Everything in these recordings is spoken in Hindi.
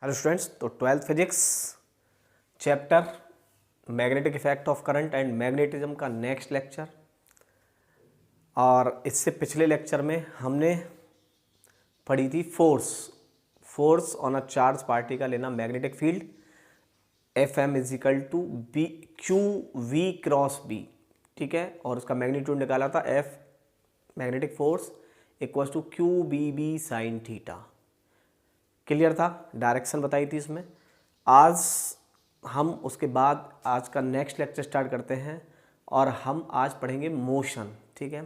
हेलो स्टूडेंट्स, तो twelfth physics chapter magnetic effect of current and magnetism का नेक्स्ट लेक्चर। और इससे पिछले लेक्चर में हमने पढ़ी थी force on a charge particle in a magnetic field F M equal to be Q V cross B. ठीक है, और उसका मैग्नीट्यूड निकाला था F magnetic force equals to Q B B sine theta. Clear था, डायरेक्शन बताई थी इसमें। आज हम उसके बाद आज का नेक्स्ट लेक्चर स्टार्ट करते हैं और हम आज पढ़ेंगे मोशन। ठीक है,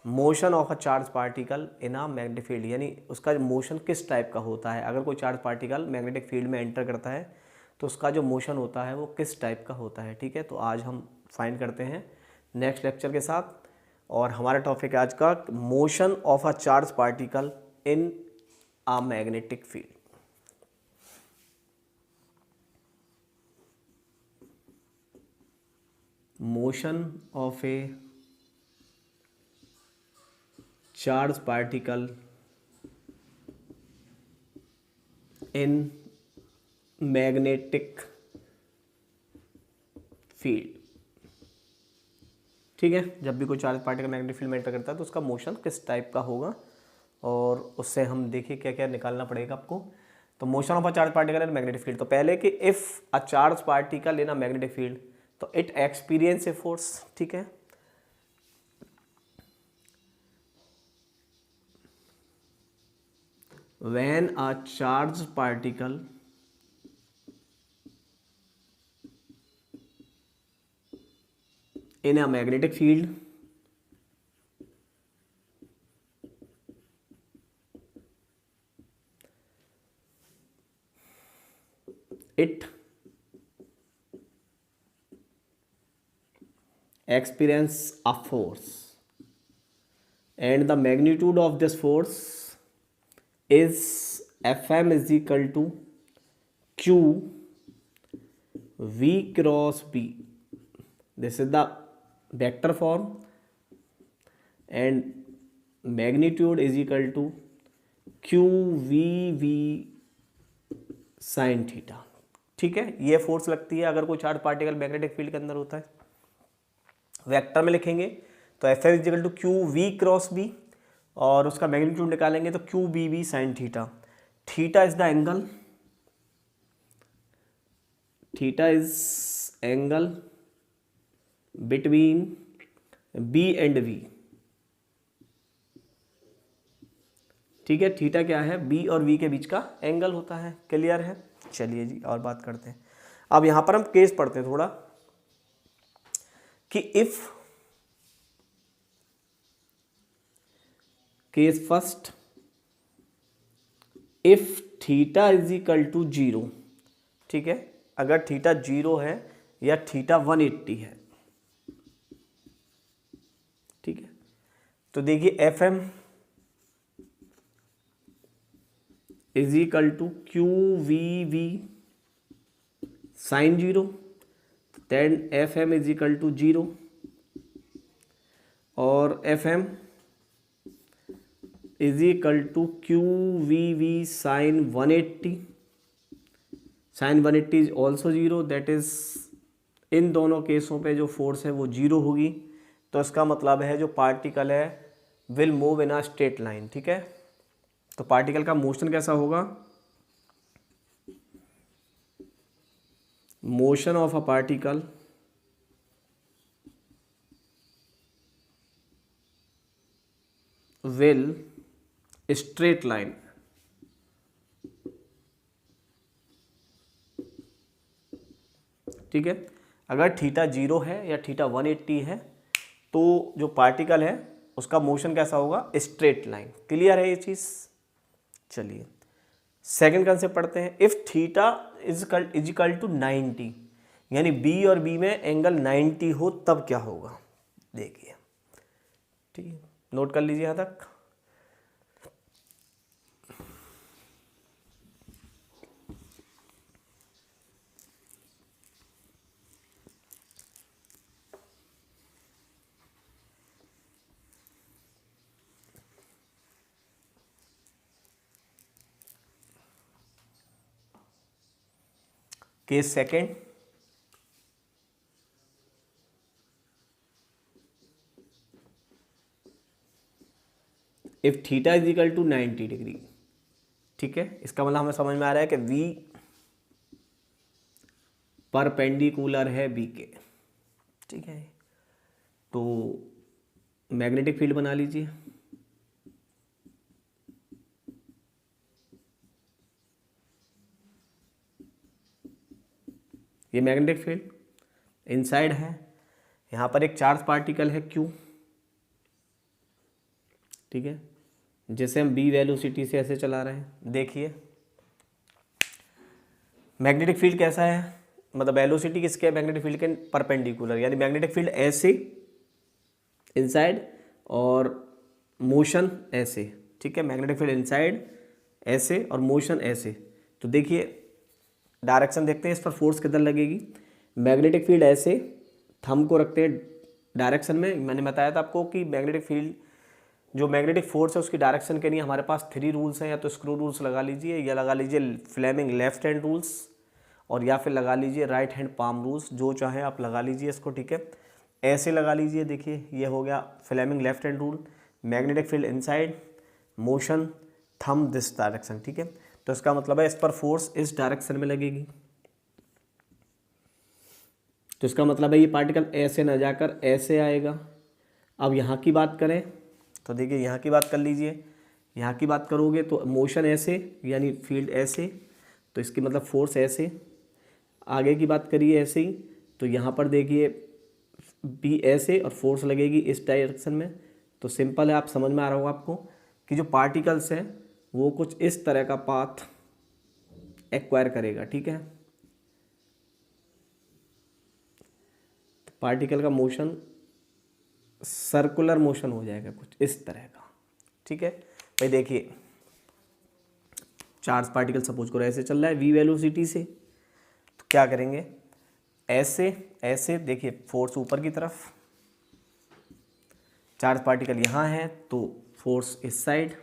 motion of a charge particle in a magnetic field, यानी उसका मोशन किस टाइप का होता है। अगर कोई चार्ज पार्टिकल मैग्नेटिक फील्ड में एंटर करता है तो उसका जो मोशन होता है वो किस टाइप का होता है। ठीक है, तो आज हम फाइंड करते हैं नेक्स्ट लेक्चर के साथ। और हमारा टॉपिक है आज का motion of a charge particle in a magnetic field। Motion of a charged particle in magnetic field। ठीक है, जब भी कोई चार्ज पार्टिकल मैग्नेटिक फील्ड में एंटर करता है तो उसका मोशन किस टाइप का होगा और उससे हम देखिए क्या क्या निकालना पड़ेगा आपको। तो motion of a charge particle in magnetic field, तो पहले कि if a charge particle in a magnetic field तो इट एक्सपीरियंस ए फोर्स। ठीक है, when a charge particle in a magnetic field it experience a force and the magnitude of this force is Fm is equal to q v cross b। this is the vector form and magnitude is equal to q v v sin theta. ठीक है, ये फोर्स लगती है अगर कोई चार्ज पार्टिकल मैग्नेटिक फील्ड के अंदर होता है। वेक्टर में लिखेंगे तो F M equal to Q V cross B और उसका मैग्नीट्यूड निकालेंगे तो Q B B sine theta. Theta is the angle, theta is angle between B and V. ठीक है, थीटा क्या है, बी और वी के बीच का एंगल होता है। क्लियर है, चलिए जी और बात करते हैं। अब यहां पर हम केस पढ़ते हैं थोड़ा कि if case first, if theta is equal to zero. ठीक है, अगर थीटा जीरो है या थीटा 180 है। ठीक है, तो देखिए F M is equal to Q V V sine zero, then F M is equal to zero और F M is equal to Q V V sine 180। Sine 180 is also zero, that is in दोनों केसों पे जो फोर्स है वो जीरो होगी। तो इसका मतलब है जो पार्टिकल है will move in a straight line. ठीक है, तो पार्टिकल का मोशन कैसा होगा, motion of a particle will straight line. ठीक है, अगर थीटा जीरो है या थीटा 180 है तो जो पार्टिकल है उसका मोशन कैसा होगा, स्ट्रेट लाइन। क्लियर है ये चीज। चलिए सेकंड कंसेप्ट पढ़ते हैं। If theta is equal to 90, यानी बी और बी में एंगल 90 हो तब क्या होगा, देखिए। ठीक है, नोट कर लीजिए यहां तक। Case second, if theta is equal to 90 degree, ठीक है, इसका मतलब हमें समझ में आ रहा है कि V परपेंडिकुलर है B के, ठीक है। तो मैग्नेटिक फील्ड बना लीजिए, ये मैग्नेटिक फील्ड इनसाइड है, यहाँ पर एक चार्ज पार्टिकल है Q, ठीक है, जिसे हम B वेलोसिटी से ऐसे चला रहे हैं। देखिए मैग्नेटिक फील्ड कैसा है, मतलब वेलोसिटी किसके है, मैग्नेटिक फील्ड के परपेंडिकुलर, यानी मैग्नेटिक फील्ड ऐसे इनसाइड और मोशन ऐसे, ठीक है, मैग्नेटिक फील्ड इनसाइड ऐसे और मोशन ऐसे। तो देखिए डायरेक्शन देखते हैं, इस पर फोर्स किधर लगेगी। मैग्नेटिक फील्ड ऐसे, थंब को रखते हैं डायरेक्शन में। मैंने बताया था आपको कि मैग्नेटिक फील्ड जो मैग्नेटिक फोर्स है उसकी डायरेक्शन के लिए हमारे पास 3 रूल्स हैं, या तो स्क्रू रूल्स लगा लीजिए, या लगा लीजिए फ्लेमिंग लेफ्ट हैंड रूल्स, और या फिर लगा लीजिए राइट हैंड पाम रूल्स, जो चाहे आप लगा लीजिए इसको, ठीक है। ऐसे लगा लीजिए, देखिए ये हो गया Fleming left hand rule, magnetic field inside, motion thumb this direction, ठीक है। तो इसका मतलब है इस पर फोर्स इस डायरेक्शन में लगेगी, तो इसका मतलब है ये पार्टिकल ऐसे न जाकर ऐसे आएगा। अब यहाँ की बात करें तो देखिए यहाँ की बात कर लीजिए, यहाँ की बात करोगे तो मोशन ऐसे यानी फील्ड ऐसे, तो इसकी मतलब फोर्स ऐसे। आगे की बात करिए ऐसे ही, तो यहाँ पर देखिए बी ऐसे और फोर्स लगेगी इस डायरेक्शन में। तो सिंपल है, आप समझ में आ रहा होगा आपको कि जो पार्टिकल्स हैं वो कुछ इस तरह का पाथ एक्वायर करेगा, ठीक है। पार्टिकल का मोशन सर्कुलर मोशन हो जाएगा कुछ इस तरह का, ठीक है भाई। देखिए चार्ज पार्टिकल सपोज करो ऐसे चल रहा है V वेलोसिटी से, तो क्या करेंगे ऐसे ऐसे, देखिए फोर्स ऊपर की तरफ, चार्ज पार्टिकल यहाँ है तो फोर्स इस साइड,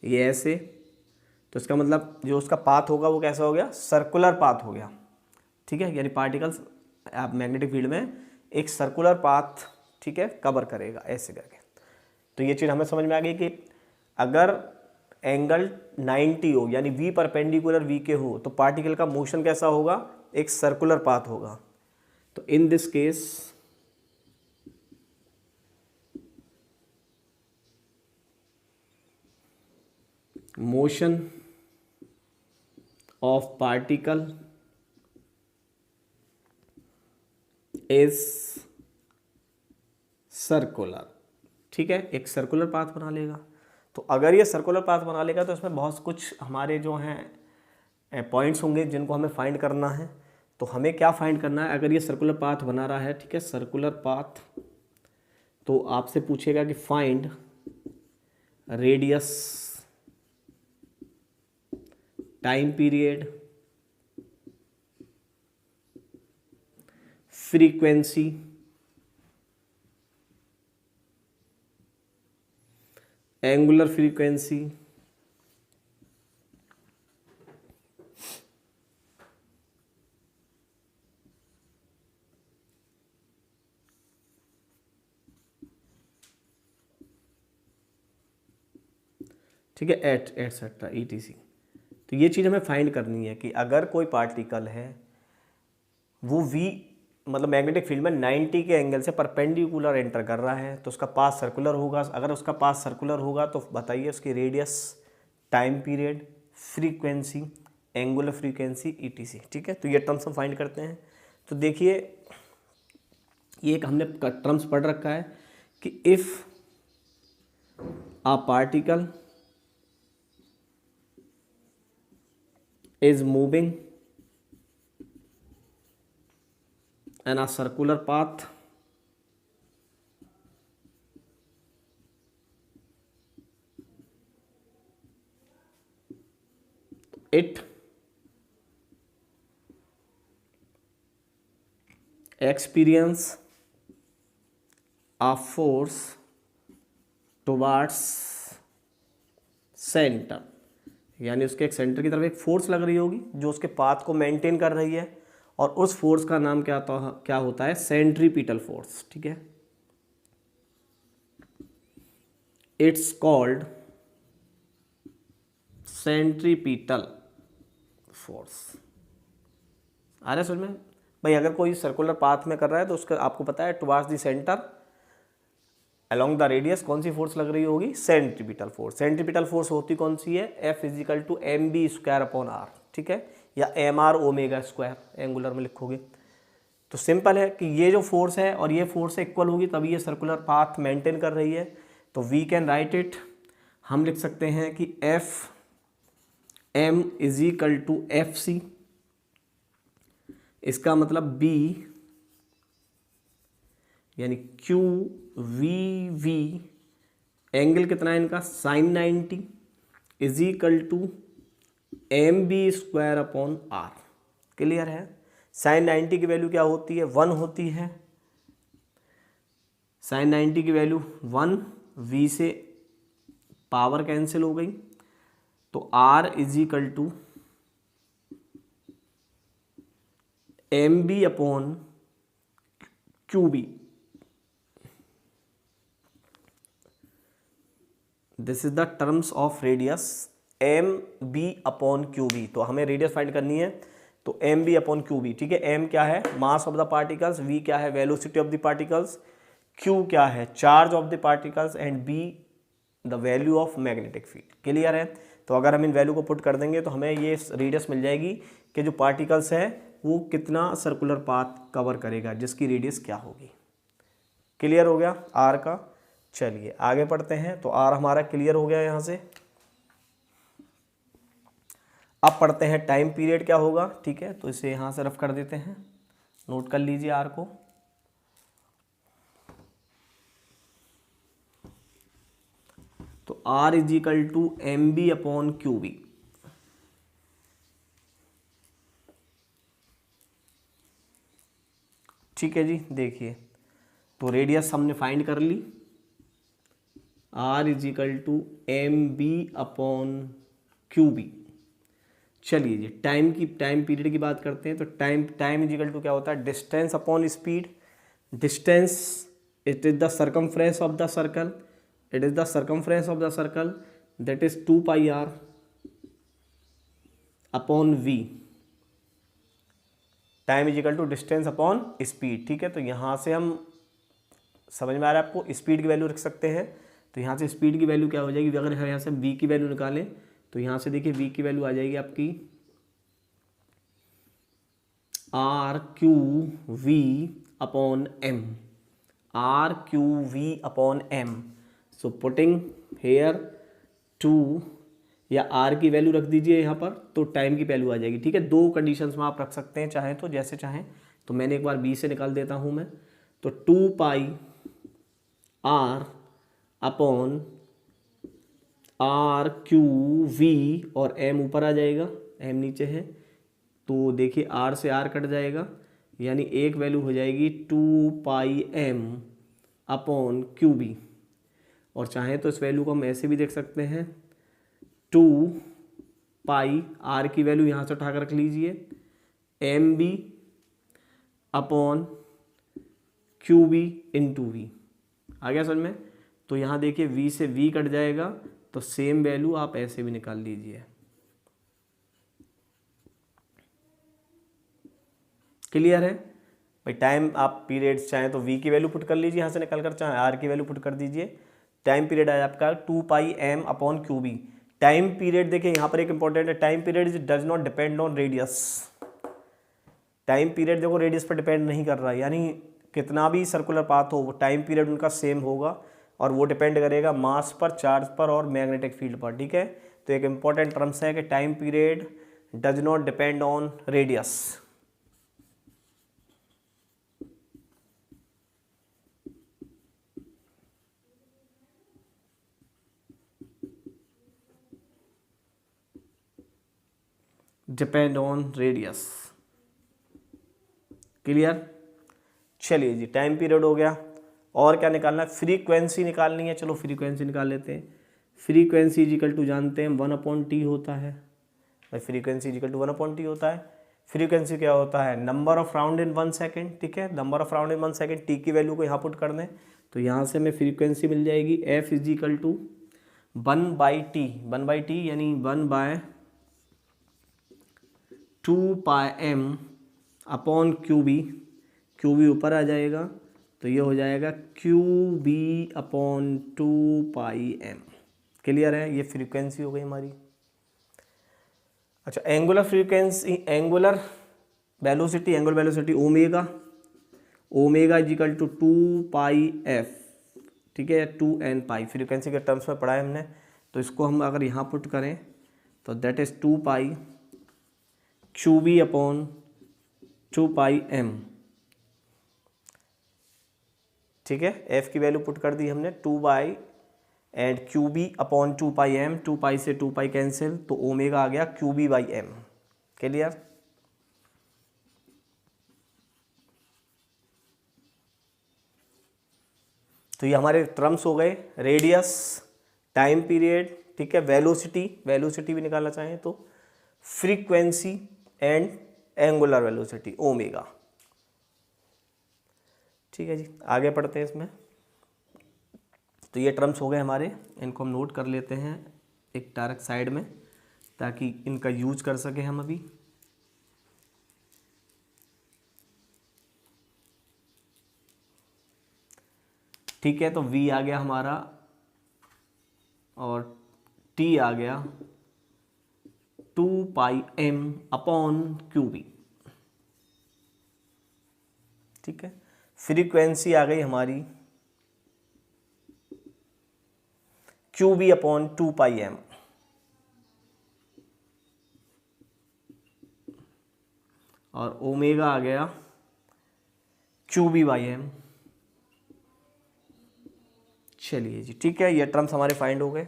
ये ऐसे। तो इसका मतलब जो उसका पाथ होगा वो कैसा हो गया, सर्कुलर पाथ हो गया, ठीक है। यानी पार्टिकल्स आप मैग्नेटिक फील्ड में एक सर्कुलर पाथ, ठीक है, कवर करेगा ऐसे करके। तो ये चीज़ हमें समझ में आ गई कि अगर एंगल 90 हो यानी V परपेंडिकुलर V के हो तो पार्टिकल का मोशन कैसा होगा, एक सर्कुलर पाथ होगा। तो in this case motion of particle is circular, ठीक है, एक सर्कुलर पाथ बना लेगा। तो अगर ये सर्कुलर पाथ बना लेगा तो इसमें बहुत कुछ हमारे जो हैं पॉइंट्स होंगे जिनको हमें फाइंड करना है। तो हमें क्या फाइंड करना है, अगर ये सर्कुलर पाथ बना रहा है, ठीक है, सर्कुलर पाथ, तो आपसे पूछेगा कि find radius, time period, frequency, angular frequency, ठीक है, एटसेट्रा ETC। तो ये चीज़ हमें फाइंड करनी है कि अगर कोई पार्टिकल है वो V मतलब मैग्नेटिक फील्ड में 90 के एंगल से परपेंडिकुलर एंटर कर रहा है तो उसका पाथ सर्कुलर होगा। अगर उसका पाथ सर्कुलर होगा तो बताइए उसकी radius, time period, frequency, angular frequency, ETC, ठीक है। तो ये टर्म्स हम फाइंड करते हैं। तो देखिए ये एक हमने टर्म्स पढ़ रखा है कि if a particle is moving in a circular path, it experience a force towards centre, यानी उसके एक सेंटर की तरफ एक फोर्स लग रही होगी जो उसके पाथ को मेंटेन कर रही है, और उस फोर्स का नाम क्या होता है, सेंट्रीपिटल फोर्स। ठीक है, इट्स कॉल्ड सेंट्रीपिटल फोर्स। आ रहा है समझ में भाई? अगर कोई सर्कुलर पाथ में कर रहा है तो उसका आपको पता है towards the centre along the radius कौन सी फोर्स लग रही होगी, सेंट्रीपिटल फोर्स। सेंट्रीपिटल फोर्स होती कौन सी है, F equal to M B square upon R. ठीक है, या M R omega square angular में लिखोगे तो सिंपल है कि ये जो फोर्स है और ये फोर्स इक्वल होगी तभी ये सर्कुलर पाथ मेंटेन कर रही है। तो वी कैन राइट इट, हम लिख सकते हैं कि F M equal to F C, इसका मतलब बी यानी क्यू वी वी, एंगल कितना है इनका, sine 90, is equal to M B square upon R. Clear है? साइन 90 की वैल्यू क्या होती है, 1 होती है। साइन 90 की वैल्यू 1, वी से पावर कैंसिल हो गई, तो R is equal to M B upon Q B. This is the terms of radius M B upon Q B. तो हमें रेडियस फाइंड करनी है, तो M B upon Q B. ठीक है, एम क्या है, mass of the particles, V क्या है, velocity of the particles, Q क्या है, charge of the particles, and be the value of magnetic field. Clear है? तो अगर हम इन वैल्यू को पुट कर देंगे तो हमें ये रेडियस मिल जाएगी कि जो पार्टिकल्स है वो कितना सर्कुलर पाथ कवर करेगा, जिसकी रेडियस क्या होगी। क्लियर हो गया आर का? चलिए आगे पढ़ते हैं। तो आर हमारा क्लियर हो गया यहाँ से। अब पढ़ते हैं टाइम पीरियड क्या होगा। ठीक है, तो इसे यहाँ से रफ कर देते हैं, नोट कर लीजिए आर को। तो R is equal to M B upon Q B. ठीक है जी, देखिए तो रेडियस हमने फाइंड कर ली, R is equal to M B upon Q B. चलिए जी टाइम पीरियड की बात करते हैं। तो टाइम इज इक्वल टू क्या होता है, distance upon speed. Distance it is the circumference of the circle, it is the circumference of the circle, that is 2 pi R upon V. Time is equal to distance upon speed. ठीक है, तो यहाँ से हम समझ में आ रहा है आपको, स्पीड की वैल्यू रख सकते हैं। तो यहाँ से स्पीड की वैल्यू क्या हो जाएगी, अगर हम यहाँ से v की वैल्यू निकालें तो यहाँ से देखिए v की वैल्यू आ जाएगी आपकी R Q V upon M, R Q V upon M. So putting here 2 या आर की वैल्यू रख दीजिए यहाँ पर, तो टाइम की वैल्यू आ जाएगी। ठीक है, दो कंडीशंस में आप रख सकते हैं चाहें तो, जैसे चाहें। तो मैंने एक बार बी से निकाल देता हूँ मैं, तो 2 pi R upon R Q V, और एम ऊपर आ जाएगा, एम नीचे है, तो देखिए आर से आर कट जाएगा, यानी एक वैल्यू हो जाएगी 2 pi M upon Q B. और चाहें तो इस वैल्यू को हम ऐसे भी देख सकते हैं, 2 पाई आर की वैल्यू यहाँ से उठा कर रख लीजिए, M B upon Q B into V. आ गया समझ में? तो यहाँ देखिए v से v कट जाएगा, तो सेम वैल्यू आप ऐसे भी निकाल लीजिए। क्लियर है भाई? टाइम आप पीरियड्स चाहें तो v की वैल्यू पुट कर लीजिए यहाँ से निकल कर, चाहे r की वैल्यू पुट कर दीजिए। टाइम पीरियड है आपका 2 pi M upon Q B. Time period देखिए यहाँ पर एक इंपॉर्टेंट है, time period does not depend on radius. Time period देखो रेडियस पर डिपेंड नहीं कर रहा है, यानी कितना भी सर्कुलर पाथ हो वो टाइम पीरियड उनका सेम होगा, और वो डिपेंड करेगा मास पर, चार्ज पर और मैग्नेटिक फील्ड पर। ठीक है, तो एक इंपॉर्टेंट टर्म्स है कि time period does not depend on radius. Depend on radius. Clear? चलिए जी टाइम पीरियड हो गया, और क्या निकालना है, फ्रीक्वेंसी निकालनी है। चलो फ्रीक्वेंसी निकाल लेते हैं। फ्रीक्वेंसी इजिकल टू जानते हैं 1/t होता है भाई, फ्रीक्वेंसी इजिकल टू 1/t होता है। फ्रीक्वेंसी क्या होता है, number of round in 1 second, ठीक है, number of round in 1 second. T की वैल्यू को यहाँ पुट कर दें तो यहाँ से हमें फ्रीक्वेंसी मिल जाएगी f equal to 1/t, 1/t यानी 1/2πm अपॉन QB, QB ऊपर आ जाएगा तो ये हो जाएगा QB अपॉन 2πm। क्लियर है, ये फ्रीक्वेंसी हो गई हमारी। अच्छा, angular frequency, angular velocity, angular velocity omega, omega equal to 2πf, ठीक है, 2n पाई, फ्रीक्वेंसी के टर्म्स में पढ़ा है हमने। तो इसको हम अगर यहाँ पुट करें तो that is 2π QB upon 2πm, ठीक है। f की वैल्यू पुट कर दी हमने 2 एंड QB अपॉन 2πm, 2π से 2π कैंसिल तो ओमेगा आ गया QB/m। क्लियर। तो ये हमारे टर्म्स हो गए, रेडियस, टाइम पीरियड, ठीक है, वेलोसिटी, वेलोसिटी भी निकालना चाहें तो frequency and angular velocity omega. ठीक है जी, आगे पढ़ते हैं इसमें। तो ये टर्म्स हो गए हमारे, इनको हम नोट कर लेते हैं एक डायरेक्ट साइड में ताकि इनका यूज कर सके हम अभी। ठीक है, तो V आ गया हमारा और T आ गया 2πm अपॉन QB, ठीक है। फ्रीक्वेंसी आ गई हमारी QB अपॉन 2πm, और ओमेगा आ गया QB/m। चलिए जी, ठीक है, ये टर्म्स हमारे फाइंड हो गए।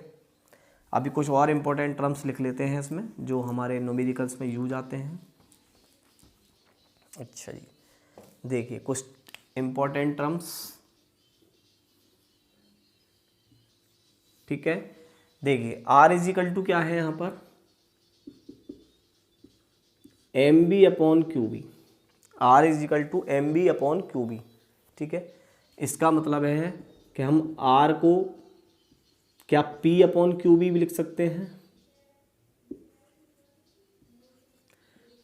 अभी कुछ और इम्पोर्टेंट टर्म्स लिख लेते हैं इसमें जो हमारे न्यूमेरिकल्स में यूज आते हैं। अच्छा जी, देखिए कुछ इम्पोर्टेंट टर्म्स, ठीक है। देखिए R इजिकल टू क्या है यहाँ पर, MB upon QB, R equal to MB upon QB, ठीक है। इसका मतलब है कि हम R को क्या P अपॉन QB भी लिख सकते हैं।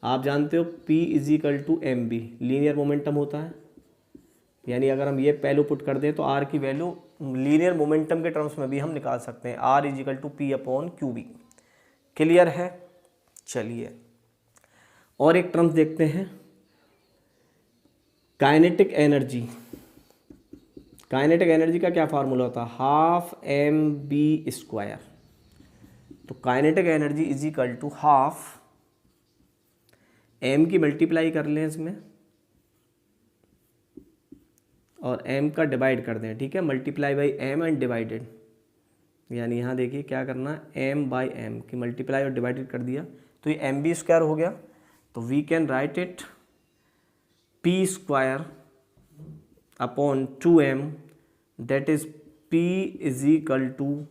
आप जानते हो P equal to MB linear momentum होता है, यानी अगर हम ये पहलू पुट कर दें तो R की वैल्यू लीनियर मोमेंटम के टर्म्स में भी हम निकाल सकते हैं, R equal to P upon QB। Clear है। चलिए और एक टर्म्स देखते हैं, काइनेटिक एनर्जी। काइनेटिक एनर्जी का क्या फार्मूला होता है, 12mv²। तो kinetic energy is equal to 12 m की मल्टीप्लाई कर लें इसमें और m का डिवाइड कर दें, ठीक है, multiply by m and divided, यानी यहाँ देखिए क्या करना, m/m की मल्टीप्लाई और डिवाइडेड कर दिया तो ये mv² हो गया। तो we can write it p² upon 2m, that is p is equal to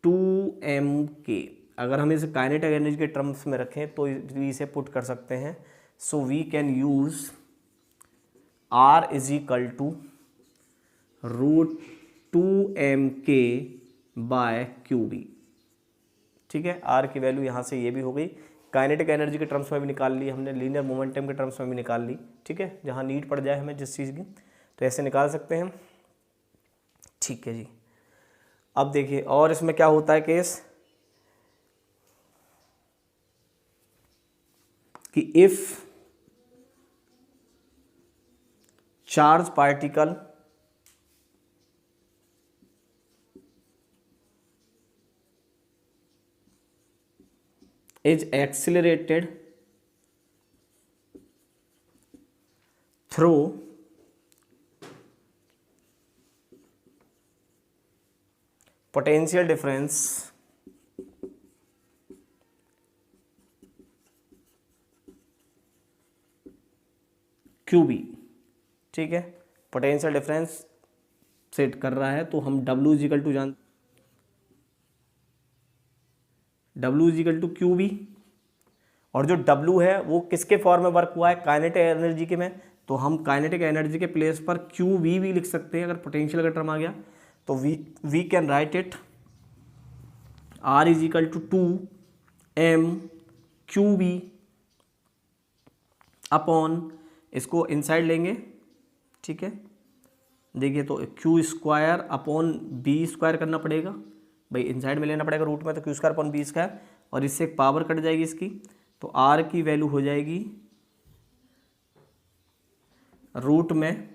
2mk। अगर हम इसे काइनेटिक एनर्जी के टर्म्स में रखें तो इसे पुट कर सकते हैं। So we can use R is equal to √2mk/QB, ठीक है। R की वैल्यू यहाँ से ये भी हो गई, काइनेटिक एनर्जी के टर्म्स में भी निकाल ली हमने, लीनियर मोमेंटम के टर्म्स में भी निकाल ली, ठीक है, जहाँ नीड पड़ जाए हमें जिस चीज़ की, तो ऐसे निकाल सकते हैं। ठीक है जी, अब देखिए और इसमें क्या होता है केस कि if charge particle is accelerated through potential difference QB, ठीक है, पोटेंशियल डिफरेंस सेट कर रहा है तो हम W इजिकल टू जान, W is equal to Q B, और जो W है वो किसके फॉर्म में वर्क हुआ है, काइनेटिक एनर्जी के में, तो हम काइनेटिक एनर्जी के प्लेस पर क्यू वी भी लिख सकते हैं अगर पोटेंशियल का टर्म आ गया तो we can write it R is equal to 2m Q B upon, इसको इनसाइड लेंगे, ठीक है, देखिए तो Q square upon B square करना पड़ेगा, भाई इनसाइड में लेना पड़ेगा रूट में, तो Q square upon B square, और इससे एक पावर कट जाएगी इसकी, तो आर की वैल्यू हो जाएगी रूट में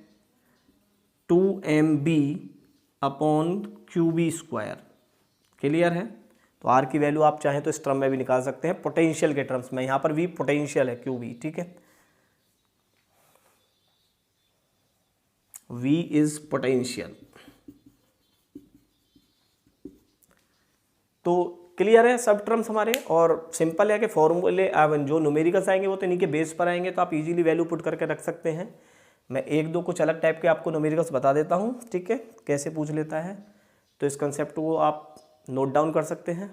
2mb upon Q B square. Clear है? तो आर की वैल्यू आप चाहें तो इस टर्म में भी निकाल सकते हैं पोटेंशियल के टर्म्स में, यहाँ पर भी पोटेंशियल है क्यू बी, ठीक है, V इज पोटेंशियल। तो क्लियर है सब टर्म्स हमारे, और सिंपल है कि फॉर्मूले जो न्यूमेरिकल्स आएंगे वो तो इन्हीं के बेस पर आएंगे, तो आप इजीली वैल्यू पुट करके रख सकते हैं। मैं एक दो कुछ अलग टाइप के आपको न्यूमेरिकल्स बता देता हूँ, ठीक है, कैसे पूछ लेता है, तो इस कंसेप्ट को आप नोट डाउन कर सकते हैं।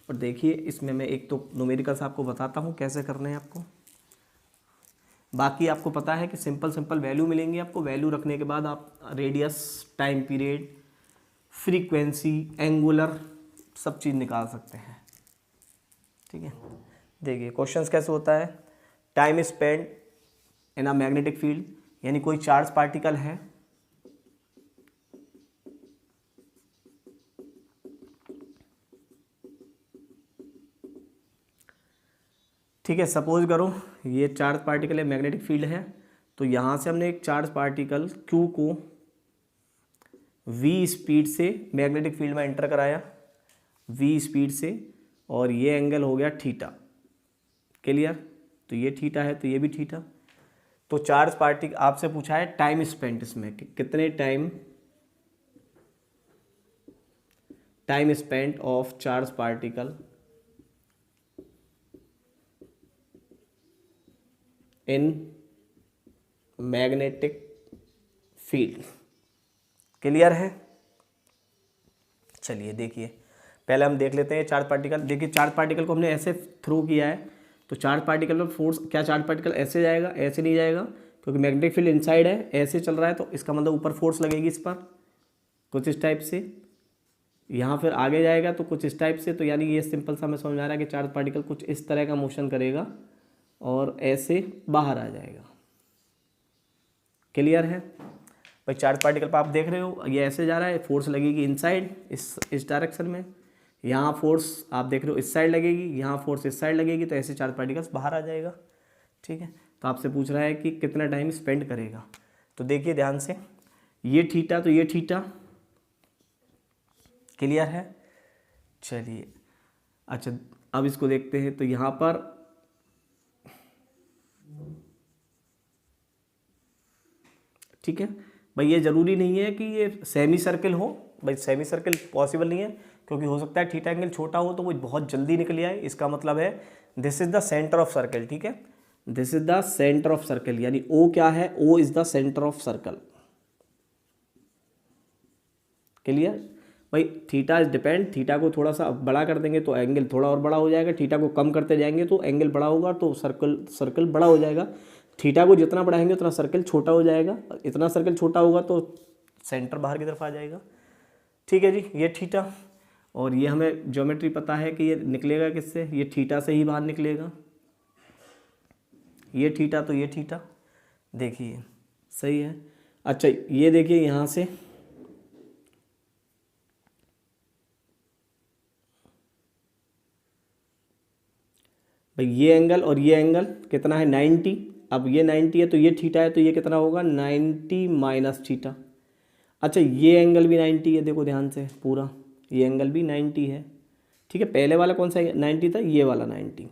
और देखिए इसमें मैं एक तो न्यूमेरिकल्स आपको बताता हूँ कैसे करने हैं आपको, बाकी आपको पता है कि सिंपल वैल्यू मिलेंगी आपको, वैल्यू रखने के बाद आप radius, time period, frequency, angular सब चीज़ निकाल सकते हैं, ठीक है। देखिए क्वेश्चंस कैसे होता है, time spend in a magnetic field, यानी कोई चार्ज पार्टिकल है, ठीक है, सपोज करो ये चार्ज पार्टिकल है, मैग्नेटिक फील्ड है, तो यहाँ से हमने एक चार्ज पार्टिकल Q को v स्पीड से मैग्नेटिक फील्ड में एंटर कराया, v स्पीड से, और ये एंगल हो गया थीटा। क्लियर? तो ये थीटा है तो ये भी थीटा। तो चार्ज पार्टिकल आपसे पूछा है टाइम स्पेंट, इसमें कितने time spent of charge particle in magnetic field. Clear है? चलिए देखिए पहले हम देख लेते हैं चार्ज पार्टिकल। देखिए चार्ज पार्टिकल को हमने ऐसे थ्रो किया है, तो चार्ज पार्टिकल में फोर्स, क्या चार्ज पार्टिकल ऐसे जाएगा? ऐसे नहीं जाएगा, क्योंकि मैग्नेटिक फील्ड इनसाइड है, ऐसे चल रहा है, तो इसका मतलब ऊपर फोर्स लगेगी इस पर कुछ इस टाइप से, यहाँ फिर आगे जाएगा तो कुछ इस टाइप से। तो यानी ये सिंपल सा हमें समझ आ रहा है कि चार्ज पार्टिकल कुछ इस तरह का मोशन करेगा और ऐसे बाहर आ जाएगा। क्लियर है भाई? चार्ज पार्टिकल पर आप देख रहे हो ये ऐसे जा रहा है, फोर्स लगेगी इनसाइड इस डायरेक्शन में, यहाँ फोर्स आप देख रहे हो इस साइड लगेगी, यहाँ फोर्स इस साइड लगेगी, तो ऐसे चार्ज पार्टिकल्स बाहर आ जाएगा। ठीक है, तो आपसे पूछ रहा है कि कितना टाइम स्पेंड करेगा। तो देखिए ध्यान से, ये थीटा तो ये थीटा। क्लियर है? चलिए अच्छा अब इसको देखते हैं। तो यहाँ पर ठीक है भाई, ये ज़रूरी नहीं है कि ये सेमी सर्किल हो, भाई सेमी सर्किल पॉसिबल नहीं है, क्योंकि हो सकता है थीटा एंगल छोटा हो तो वो बहुत जल्दी निकल आए। इसका मतलब है this is the centre of circle. ठीक है, this is the centre of circle, यानी ओ क्या है? O is the centre of circle. Clear भाई? थीटा इज डिपेंड, थीटा को थोड़ा सा बड़ा कर देंगे तो एंगल थोड़ा और बड़ा हो जाएगा, थीटा को कम करते जाएंगे तो एंगल बड़ा होगा, तो सर्कल बड़ा हो जाएगा। थीटा को जितना बढ़ाएंगे उतना सर्कल छोटा हो जाएगा, इतना सर्कल छोटा होगा तो सेंटर बाहर की तरफ आ जाएगा। ठीक है जी, ये थीटा, और ये हमें ज्योमेट्री पता है कि ये निकलेगा किससे? ये थीटा से ही बाहर निकलेगा। ये थीटा तो ये थीटा, देखिए सही है। अच्छा ये देखिए यहाँ से भाई ये एंगल और ये एंगल कितना है? 90। अब ये 90 है तो ये थीटा है, तो ये कितना होगा? 90 माइनस थीटा। अच्छा ये एंगल भी 90 है, देखो ध्यान से पूरा, ये एंगल भी 90 है। ठीक है, पहले वाला कौन सा 90 था? ये वाला 90,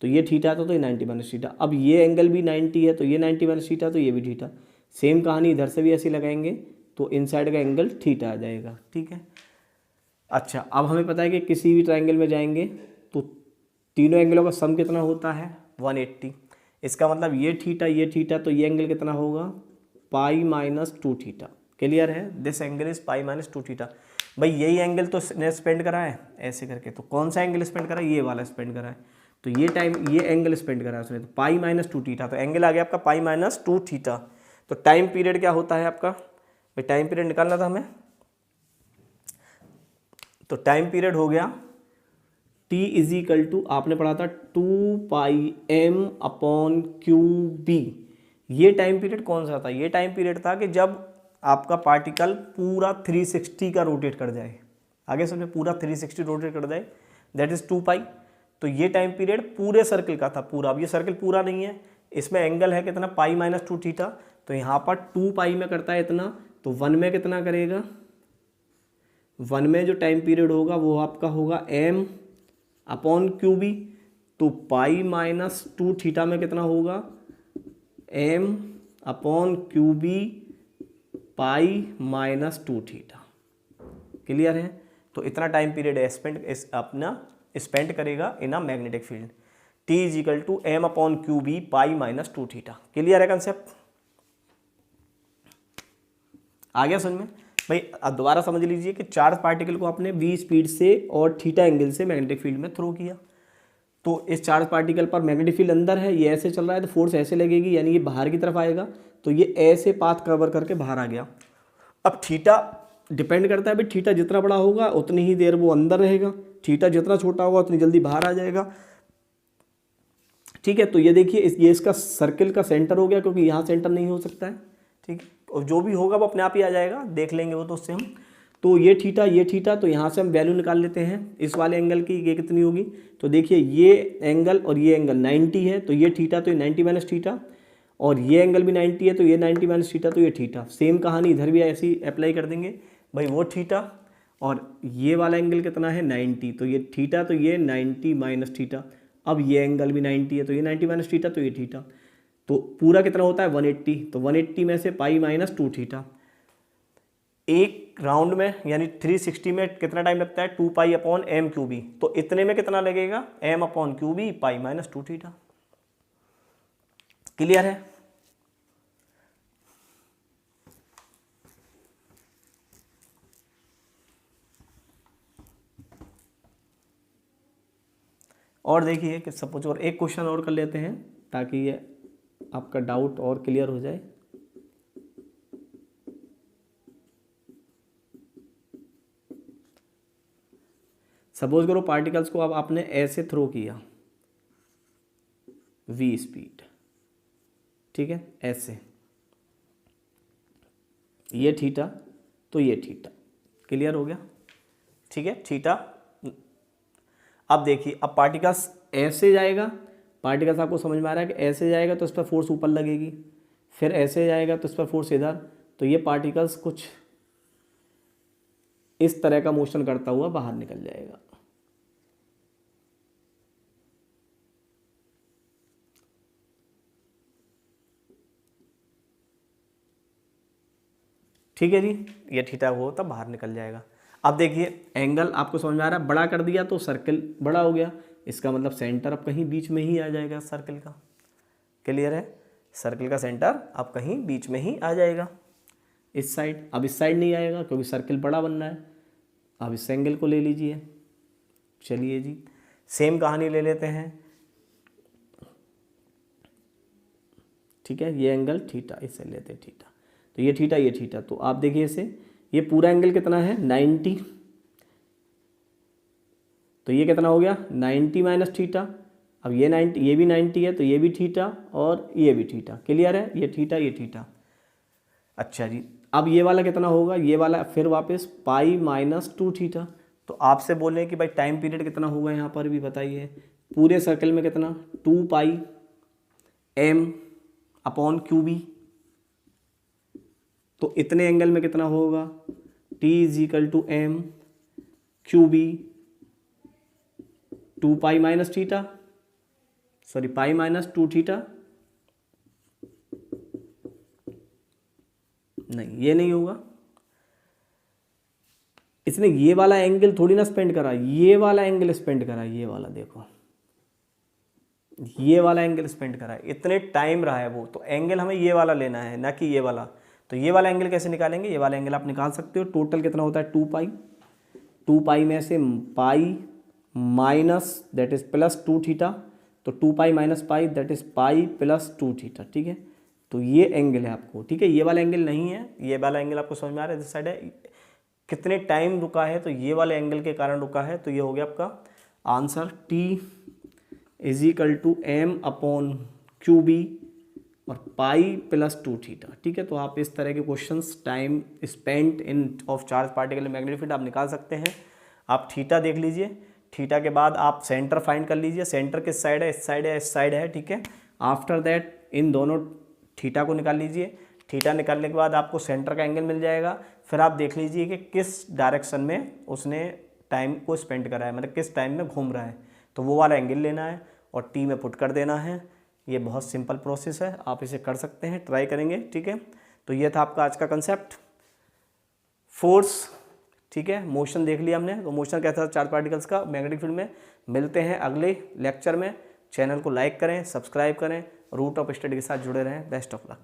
तो ये थीटा था तो ये 90 माइनस थीटा। अब ये एंगल भी 90 है तो ये 90 माइनस थीटा, तो ये भी थीटा। सेम कहानी इधर से भी ऐसी लगाएंगे तो इनसाइड का एंगल थीटा आ जाएगा। ठीक है, अच्छा अब हमें पता है कि किसी भी ट्राइंगल में जाएंगे तो तीनों एंगलों का सम कितना होता है? 180। इसका मतलब ये थीटा, तो ये एंगल कितना होगा? पाई माइनस 2 थीटा। क्लियर है? This angle is pi minus 2 theta. भाई यही एंगल तो ने स्पेंड करा है ऐसे करके, तो कौन सा एंगल स्पेंड करा है, ये वाला स्पेंड करा है, तो ये टाइम ये एंगल स्पेंड करा है उसने, तो पाई माइनस 2 थीटा, तो एंगल आ गया आपका पाई माइनस 2 थीटा। तो टाइम पीरियड क्या होता है आपका, भाई टाइम पीरियड निकालना था हमें, तो टाइम पीरियड हो गया t इज इक्वल टू, आपने पढ़ा था 2 पाई m अपॉन क्यू बी। ये टाइम पीरियड कौन सा था, ये टाइम पीरियड था कि जब आपका पार्टिकल पूरा 360 का रोटेट कर जाए, आगे समझे, पूरा 360 रोटेट कर जाए, दैट इज 2 पाई। तो ये टाइम पीरियड पूरे सर्कल का था पूरा। अब ये सर्कल पूरा नहीं है, इसमें एंगल है कितना, पाई माइनस 2 थीटा, तो यहाँ पर 2 पाई में करता है इतना, तो 1 में कितना करेगा, 1 में जो टाइम पीरियड होगा वो आपका होगा m अपॉन क्यू बी, तो पाई माइनस 2 थीटा में कितना होगा, m upon Q B pi minus 2 theta. Clear है, तो इतना टाइम पीरियड अपना स्पेंड करेगा in a magnetic field, t is equal to m upon Q B pi minus 2 theta. Clear है कंसेप्ट, आ गया समझ में। भाई अब दोबारा समझ लीजिए कि चार्ज पार्टिकल को आपने v स्पीड से और थीटा एंगल से मैग्नेटिक फील्ड में थ्रो किया, तो इस चार्ज पार्टिकल पर मैग्नेटिक फील्ड अंदर है, ये ऐसे चल रहा है, तो फोर्स ऐसे लगेगी, यानी ये बाहर की तरफ आएगा, तो ये ऐसे पाथ कवर करके बाहर आ गया। अब थीटा डिपेंड करता है, भाई थीटा जितना बड़ा होगा उतनी ही देर वो अंदर रहेगा, थीटा जितना छोटा होगा उतनी जल्दी बाहर आ जाएगा। ठीक है, तो ये देखिए ये इसका सर्कल का सेंटर हो गया, क्योंकि यहाँ सेंटर नहीं हो सकता है। ठीक है, और जो भी होगा वो अपने आप ही आ जाएगा, देख लेंगे वो तो उससे हम। तो ये थीटा, तो यहाँ से हम वैल्यू निकाल लेते हैं इस वाले एंगल की, ये कितनी होगी, तो देखिए ये एंगल और ये एंगल 90 है, तो ये थीटा, तो ये 90 माइनस थीटा, और ये एंगल भी 90 है, तो ये 90 माइनस थीटा, तो ये थीटा। सेम कहानी इधर भी ऐसी अप्लाई कर देंगे, भाई वो थीटा, और ये वाला एंगल कितना है 90, तो ये थीटा, तो ये 90 माइनस थीटा। अब ये एंगल भी 90 है, तो ये 90 माइनस थीटा, तो ये थीटा, तो पूरा कितना होता है 180, तो 180 में से पाई माइनस 2 थीटा। एक राउंड में यानी 360 में कितना टाइम लगता है, 2 pi upon M Q B, तो इतने में कितना लगेगा, M upon Q B pi minus 2 theta. Clear है, और देखिए कि सपोज और एक क्वेश्चन और कर लेते हैं ताकि ये आपका डाउट और क्लियर हो जाए। सपोज करो पार्टिकल्स को अब आपने ऐसे थ्रो किया v स्पीड, ठीक है, ऐसे, ये थीटा, तो ये थीटा। क्लियर हो गया, ठीक है, थीटा। अब देखिए, अब पार्टिकल्स ऐसे जाएगा, पार्टिकल्स आपको समझ में आ रहा है कि ऐसे जाएगा तो इस पर फोर्स ऊपर लगेगी, फिर ऐसे जाएगा तो इस पर फोर्स इधर, तो ये पार्टिकल्स कुछ इस तरह का मोशन करता हुआ बाहर निकल जाएगा। ठीक है जी, ये थीटा हो तब बाहर निकल जाएगा। अब देखिए एंगल आपको समझ में आ रहा है, बड़ा कर दिया तो सर्कल बड़ा हो गया, इसका मतलब सेंटर अब कहीं बीच में ही आ जाएगा सर्कल का। क्लियर है, सर्कल का सेंटर अब कहीं बीच में ही आ जाएगा, इस साइड। अब इस साइड नहीं आएगा क्योंकि सर्कल बड़ा बनना है। अब इस एंगल को ले लीजिए, चलिए जी सेम कहानी ले लेते हैं। ठीक है, ये एंगल थीटा, इससे लेते हैं थीटा, तो ये थीटा, ये थीटा, तो आप देखिए इसे, ये पूरा एंगल कितना है 90, तो ये कितना हो गया 90 माइनस थीटा। अब ये 90, ये भी 90 है, तो ये भी थीटा और ये भी थीटा। क्लियर है, ये थीटा, ये थीटा। अच्छा जी, अब ये वाला कितना होगा, ये वाला फिर वापस पाई माइनस 2 थीटा। तो आपसे बोले कि भाई टाइम पीरियड कितना होगा, यहाँ पर भी बताइए, पूरे सर्कल में कितना, 2 pi M upon Q B, तो इतने एंगल में कितना होगा, t is equal to M Q B 2 pi minus theta, sorry pi minus 2 theta. नहीं, ये नहीं होगा, इसने ये वाला एंगल थोड़ी ना स्पेंड करा, ये वाला एंगल स्पेंड करा, ये वाला देखो, ये वाला एंगल स्पेंड करा है, इतने टाइम रहा है वो, तो एंगल हमें ये वाला लेना है ना कि ये वाला। तो ये वाला एंगल कैसे निकालेंगे, ये वाला एंगल आप निकाल सकते हो, टोटल कितना होता है 2 पाई, 2 पाई में से pi minus that is plus 2 theta, तो 2 pi minus pi that is pi plus 2 theta, ठीक है। तो ये एंगल है आपको, ठीक है। ये वाला एंगल नहीं है, ये वाला एंगल आपको समझ में आ रहा है, दिस साइड है। कितने टाइम रुका है, तो ये वाले एंगल के कारण रुका है, तो ये हो गया आपका answer T is equal to M upon Q B और पाई प्लस 2 थीटा, ठीक है। तो आप इस तरह के questions time spent in of charge particle magnetic field आप निकाल सकते हैं। आप थीटा देख लीजिए, थीटा के बाद आप सेंटर फाइंड कर लीजिए, सेंटर किस साइड है, इस साइड है, इस साइड है, ठीक है। आफ्टर दैट इन दोनों थीटा को निकाल लीजिए, थीटा निकालने के बाद आपको सेंटर का एंगल मिल जाएगा। फिर आप देख लीजिए कि किस डायरेक्शन में उसने टाइम को स्पेंड करा है, मतलब किस टाइम में घूम रहा है, तो वो वाला एंगल लेना है और टी में पुट कर देना है। ये बहुत सिंपल प्रोसेस है, आप इसे कर सकते हैं, ट्राई करेंगे, ठीक है। तो ये था आपका आज का कंसेप्ट, फोर्स, ठीक है। मोशन देख लिया हमने, तो मोशन कैसा था चार्ज पार्टिकल्स का मैग्नेटिक फील्ड में। मिलते हैं अगले लेक्चर में। चैनल को लाइक करें, सब्सक्राइब करें, रूट ऑफ स्टडी के साथ जुड़े रहें। Best of luck.